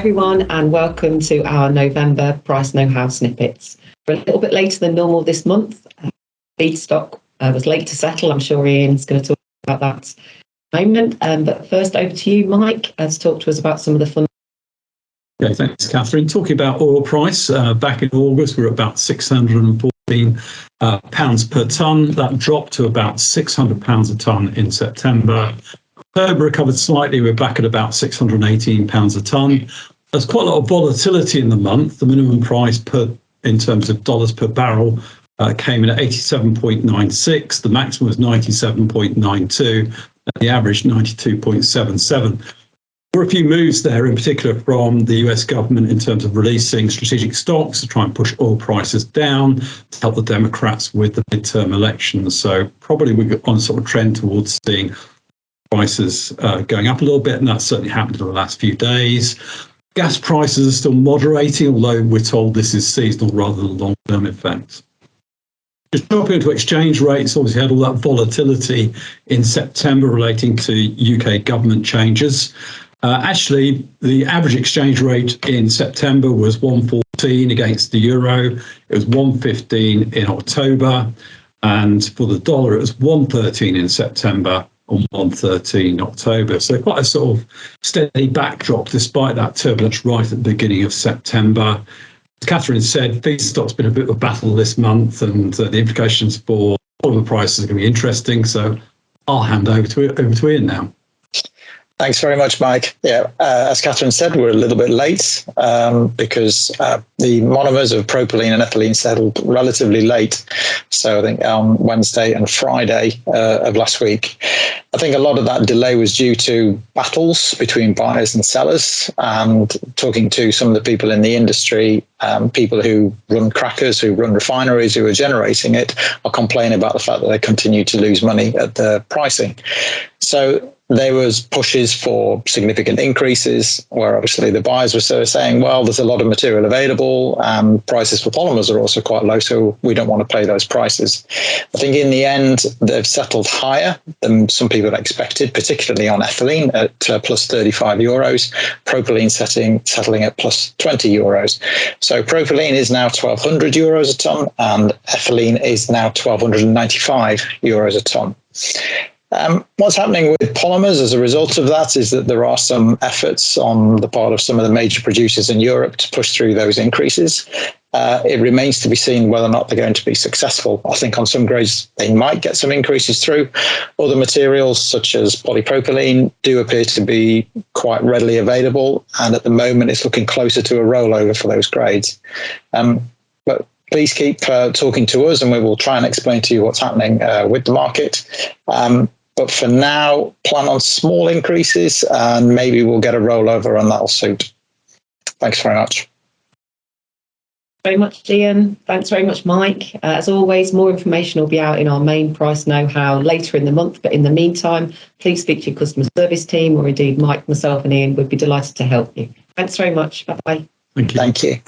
everyone, and welcome to our November Price Know-How Snippets. We're a little bit later than normal this month. Feedstock was late to settle. I'm sure Ian's going to talk about that in a moment. But first, over to you, Mike, to talk to us about some of the fun. Okay, thanks, Catherine. Talking about oil price, back in August, we were about £614 per tonne. That dropped to about £600 a tonne in September. October recovered slightly. We're back at about £618 a tonne. There's quite a lot of volatility in the month. The minimum price in terms of dollars per barrel came in at 87.96. The maximum was 97.92. And the average 92.77. There were a few moves there, in particular from the US government in terms of releasing strategic stocks to try and push oil prices down to help the Democrats with the midterm elections. So probably we're on a sort of trend towards seeing prices going up a little bit, and that's certainly happened in the last few days. Gas prices are still moderating, although we're told this is seasonal rather than long-term effects. Just jumping into exchange rates, obviously had all that volatility in September relating to UK government changes. Actually, the average exchange rate in September was 1.14 against the euro. It was 1.15 in October, and for the dollar, it was 1.13 in September on 1.13 in October. So quite a sort of steady backdrop despite that turbulence right at the beginning of September. As Catherine said, feedstock's been a bit of a battle this month, and the implications for all the prices are going to be interesting. So I'll hand over to Ian now. Thanks very much, Mike. Yeah, as Catherine said, we're a little bit late because the monomers of propylene and ethylene settled relatively late. So I think on Wednesday and Friday of last week. I think a lot of that delay was due to battles between buyers and sellers, and talking to some of the people in the industry, people who run crackers, who run refineries, who are generating it, are complaining about the fact that they continue to lose money at the pricing. So there was pushes for significant increases, where obviously the buyers were sort of saying, well, there's a lot of material available, prices for polymers are also quite low, so we don't want to pay those prices. I think in the end, they've settled higher than some people had expected, particularly on ethylene at plus 35 euros, propylene settling at plus 20 euros. So propylene is now 1,200 euros a tonne, and ethylene is now 1,295 euros a tonne. What's happening with polymers as a result of that is that there are some efforts on the part of some of the major producers in Europe to push through those increases. It remains to be seen whether or not they're going to be successful. I think on some grades they might get some increases through. Other materials such as polypropylene do appear to be quite readily available, and at the moment it's looking closer to a rollover for those grades. But please keep talking to us, and we will try and explain to you what's happening with the market. But for now, plan on small increases, and maybe we'll get a rollover and that'll suit. Thanks very much. Very much, Ian. Thanks very much, Mike. As always, more information will be out in our main Price Know-How later in the month. But in the meantime, please speak to your customer service team, or indeed Mike, myself and Ian would be delighted to help you. Thanks very much. Bye-bye. Thank you. Thank you.